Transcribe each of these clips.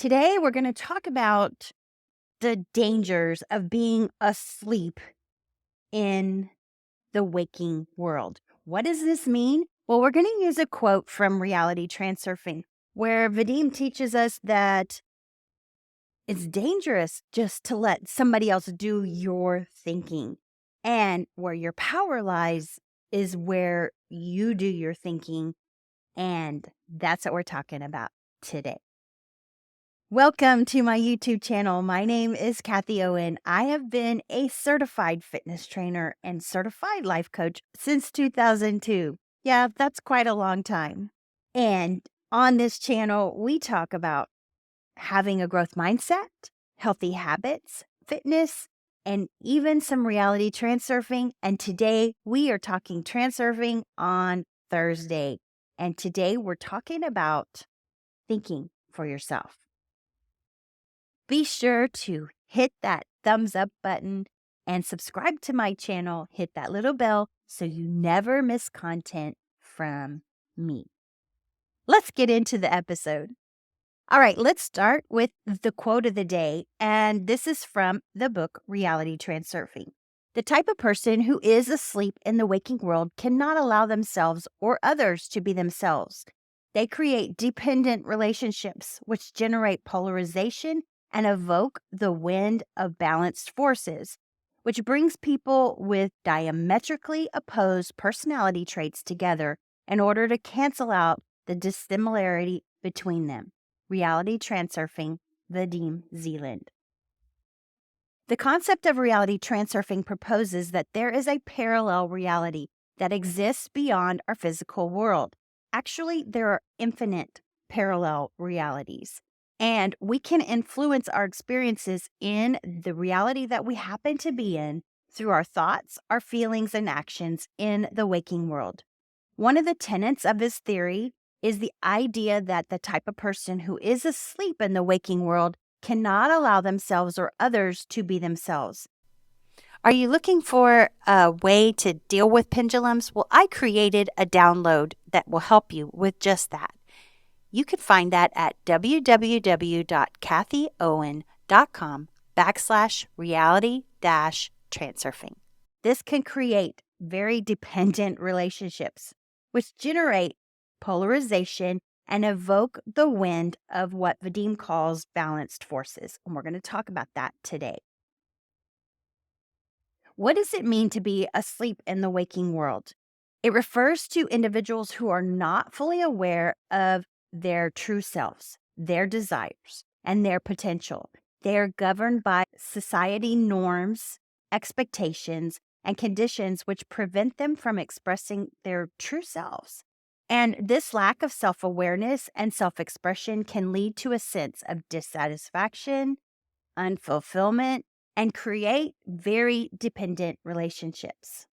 Today, we're going to talk about the dangers of being asleep in the waking world. What does this mean? Well, we're going to use a quote from Reality Transurfing, where Vadim teaches us that it's dangerous just to let somebody else do your thinking. And where your power lies is where you do your thinking. And that's what we're talking about today. Welcome to my YouTube channel. My name is Kathy Owen. I have been a certified fitness trainer and certified life coach since 2002. Yeah, that's quite a long time. And on this channel, we talk about having a growth mindset, healthy habits, fitness, and even some reality transurfing. And today we are talking transurfing on Thursday. And today we're talking about thinking for yourself. Be sure to hit that thumbs up button and subscribe to my channel. Hit that little bell so you never miss content from me. Let's get into the episode. All right, let's start with the quote of the day. And this is from the book Reality Transurfing. The type of person who is asleep in the waking world cannot allow themselves or others to be themselves. They create dependent relationships, which generate polarization and evoke the wind of balanced forces, which brings people with diametrically opposed personality traits together in order to cancel out the dissimilarity between them. Reality Transurfing, Vadim Zeland. The concept of reality transurfing proposes that there is a parallel reality that exists beyond our physical world. Actually, there are infinite parallel realities. And we can influence our experiences in the reality that we happen to be in through our thoughts, our feelings, and actions in the waking world. One of the tenets of his theory is the idea that the type of person who is asleep in the waking world cannot allow themselves or others to be themselves. Are you looking for a way to deal with pendulums? Well, I created a download that will help you with just that. You can find that at www.kathyowen.com/reality-transurfing. This can create very dependent relationships, which generate polarization and evoke the wind of what Vadim calls balanced forces. And we're going to talk about that today. What does it mean to be asleep in the waking world? It refers to individuals who are not fully aware of their true selves, their desires, and their potential. They are governed by society norms, expectations, and conditions which prevent them from expressing their true selves. And this lack of self-awareness and self-expression can lead to a sense of dissatisfaction, unfulfillment, and create very dependent relationships.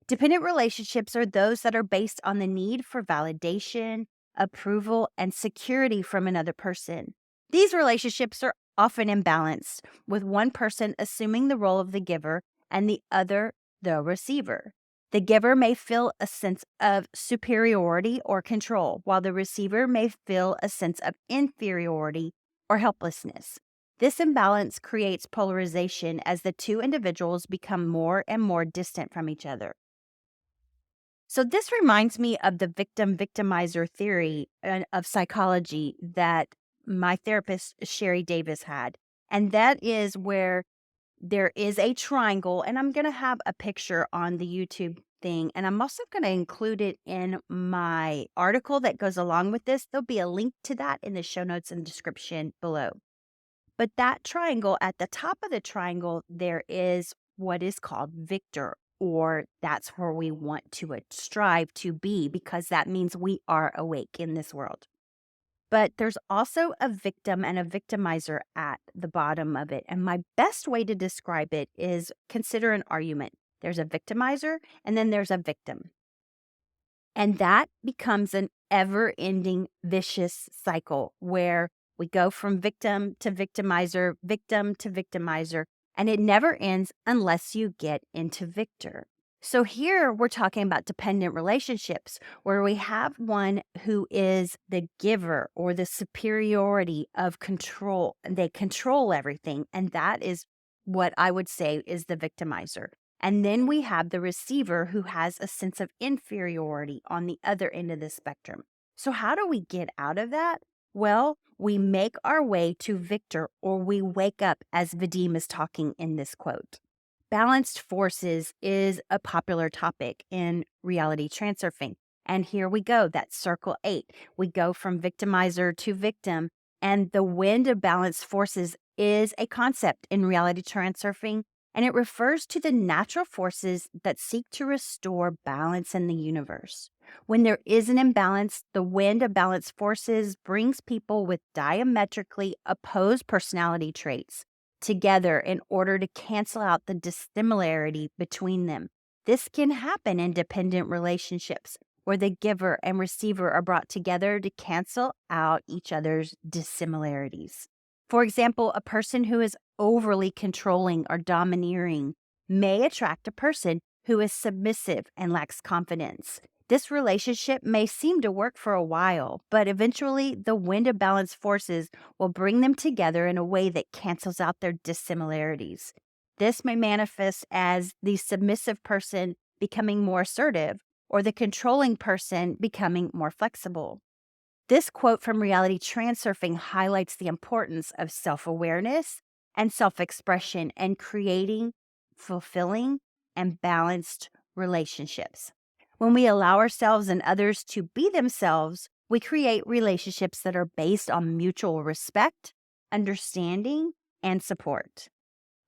Dependent relationships are those that are based on the need for validation, approval, and security from another person. These relationships are often imbalanced, with one person assuming the role of the giver and the other the receiver. The giver may feel a sense of superiority or control, while the receiver may feel a sense of inferiority or helplessness. This imbalance creates polarization as the two individuals become more and more distant from each other. So this reminds me of the victim-victimizer theory of psychology that my therapist, Sherry Davis, had. And that is where there is a triangle, and I'm going to have a picture on the YouTube thing, and I'm also going to include it in my article that goes along with this. There'll be a link to that in the show notes and description below. But that triangle, at the top of the triangle, there is what is called victor, or that's where we want to strive to be, because that means we are awake in this world. But there's also a victim and a victimizer at the bottom of it. And my best way to describe it is consider an argument. There's a victimizer and then there's a victim. And that becomes an ever-ending vicious cycle where we go from victim to victimizer, and it never ends unless you get into victor. So here we're talking about dependent relationships where we have one who is the giver or the superiority of control. And they control everything. And that is what I would say is the victimizer. And then we have the receiver who has a sense of inferiority on the other end of the spectrum. So how do we get out of that? Well, we make our way to victor, or we wake up, as Vadim is talking in this quote. Balanced forces is a popular topic in reality transurfing. And here we go, that's circle 8. We go from victimizer to victim. And the wind of balanced forces is a concept in reality transurfing, and it refers to the natural forces that seek to restore balance in the universe. When there is an imbalance, the wind of balanced forces brings people with diametrically opposed personality traits together in order to cancel out the dissimilarity between them. This can happen in dependent relationships where the giver and receiver are brought together to cancel out each other's dissimilarities. For example, a person who is overly controlling or domineering may attract a person who is submissive and lacks confidence. This relationship may seem to work for a while, but eventually the wind of balance forces will bring them together in a way that cancels out their dissimilarities. This may manifest as the submissive person becoming more assertive or the controlling person becoming more flexible. This quote from Reality Transurfing highlights the importance of self awareness and self expression and creating fulfilling and balanced relationships. When we allow ourselves and others to be themselves, we create relationships that are based on mutual respect, understanding, and support.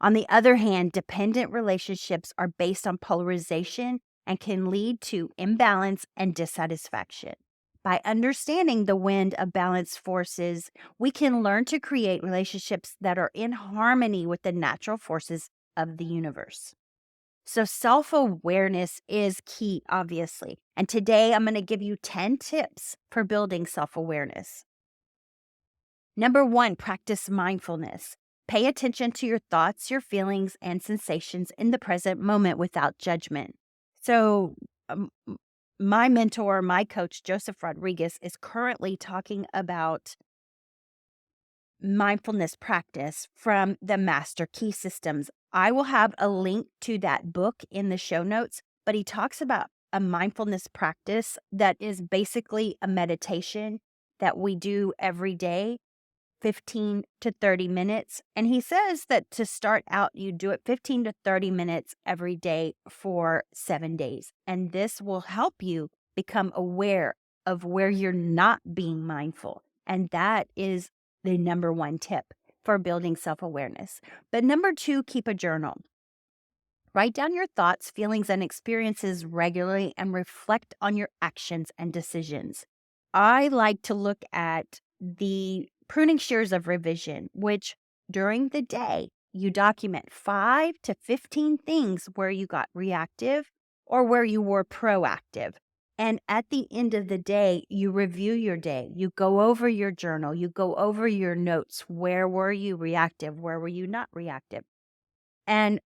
On the other hand, dependent relationships are based on polarization and can lead to imbalance and dissatisfaction. By understanding the wind of balance forces, we can learn to create relationships that are in harmony with the natural forces of the universe. So, self awareness is key, obviously. And today I'm going to give you 10 tips for building self awareness. Number 1, practice mindfulness. Pay attention to your thoughts, your feelings, and sensations in the present moment without judgment. So, my mentor, my coach, Joseph Rodriguez, is currently talking about mindfulness practice from the Master Key Systems. I will have a link to that book in the show notes, but he talks about a mindfulness practice that is basically a meditation that we do every day, 15 to 30 minutes. And he says that to start out, you do it 15 to 30 minutes every day for 7 days. And this will help you become aware of where you're not being mindful. And that is the number 1 tip for building self-awareness. But number 2, keep a journal. Write down your thoughts, feelings, and experiences regularly and reflect on your actions and decisions. I like to look at the pruning shears of revision, which during the day, you document 5 to 15 things where you got reactive or where you were proactive. And at the end of the day, you review your day. You go over your journal. You go over your notes. Where were you reactive? Where were you not reactive? And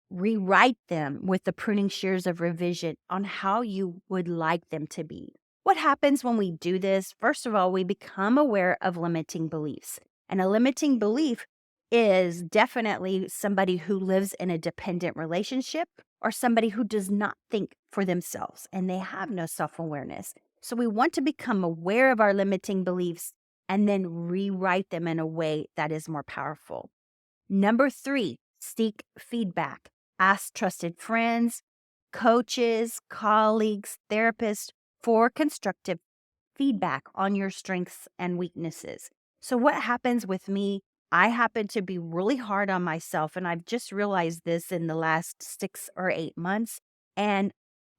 rewrite them with the pruning shears of revision on how you would like them to be. What happens when we do this? First of all, we become aware of limiting beliefs. And a limiting belief is definitely somebody who lives in a dependent relationship or somebody who does not think for themselves and they have no self-awareness. So we want to become aware of our limiting beliefs and then rewrite them in a way that is more powerful. Number 3, seek feedback. Ask trusted friends, coaches, colleagues, therapists for constructive feedback on your strengths and weaknesses. So, what happens with me? I happen to be really hard on myself, and I've just realized this in the last 6 or 8 months. And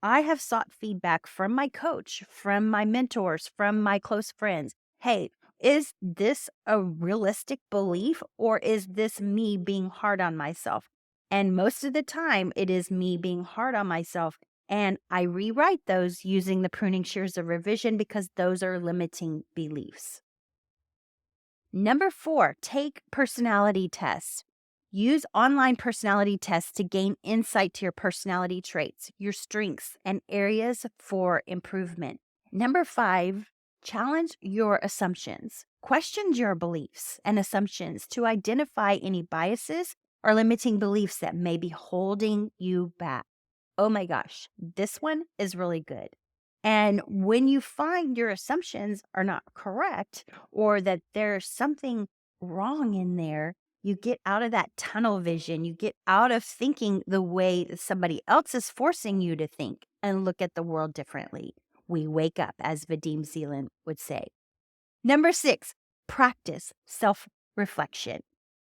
I have sought feedback from my coach, from my mentors, from my close friends. Hey, is this a realistic belief or is this me being hard on myself? And most of the time, it is me being hard on myself. And I rewrite those using the pruning shears of revision because those are limiting beliefs. Number 4, take personality tests. Use online personality tests to gain insight to your personality traits, your strengths, and areas for improvement. Number 5, challenge your assumptions. Question your beliefs and assumptions to identify any biases or limiting beliefs that may be holding you back. Oh my gosh, this one is really good. And when you find your assumptions are not correct or that there's something wrong in there, you get out of that tunnel vision. You get out of thinking the way that somebody else is forcing you to think and look at the world differently. We wake up, as Vadim Zeland would say. Number 6, practice self-reflection.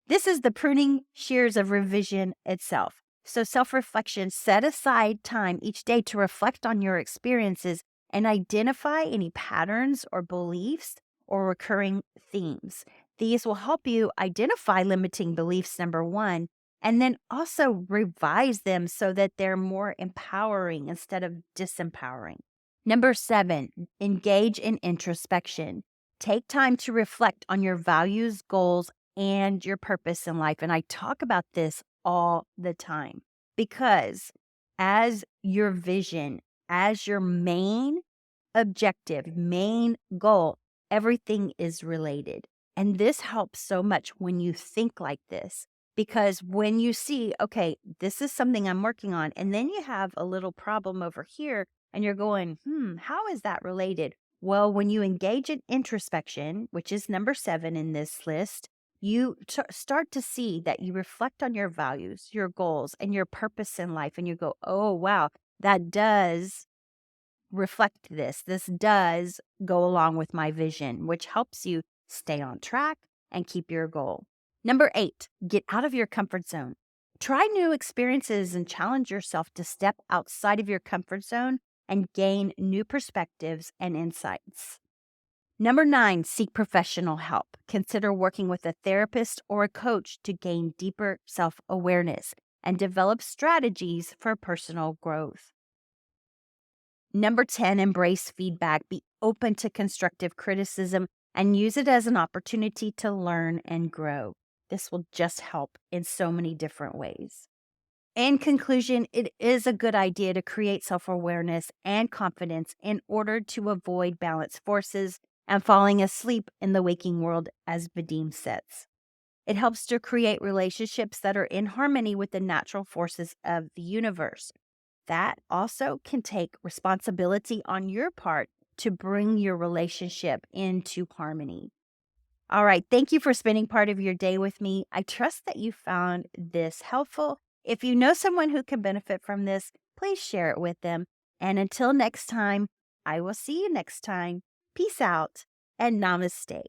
This is the pruning shears of revision itself. So self-reflection, set aside time each day to reflect on your experiences and identify any patterns or beliefs or recurring themes. These will help you identify limiting beliefs, number 1, and then also revise them so that they're more empowering instead of disempowering. Number 7, engage in introspection. Take time to reflect on your values, goals, and your purpose in life. And I talk about this all the time because as your vision, as your main objective, main goal, everything is related. And this helps so much when you think like this, because when you see, okay, this is something I'm working on, and then you have a little problem over here, and you're going, how is that related? Well, when you engage in introspection, which is number 7 in this list, you start to see that you reflect on your values, your goals, and your purpose in life. And you go, oh, wow, that does reflect this. This does go along with my vision, which helps you stay on track and keep your goal. Number 8, get out of your comfort zone. Try new experiences and challenge yourself to step outside of your comfort zone and gain new perspectives and insights. Number 9, seek professional help. Consider working with a therapist or a coach to gain deeper self-awareness and develop strategies for personal growth. Number 10, embrace feedback. Be open to constructive criticism and use it as an opportunity to learn and grow. This will just help in so many different ways. In conclusion, it is a good idea to create self-awareness and confidence in order to avoid balance forces and falling asleep in the waking world, as Vadim says. It helps to create relationships that are in harmony with the natural forces of the universe. That also can take responsibility on your part to bring your relationship into harmony. All right, thank you for spending part of your day with me. I trust that you found this helpful. If you know someone who can benefit from this, please share it with them. And until next time, I will see you next time. Peace out and namaste.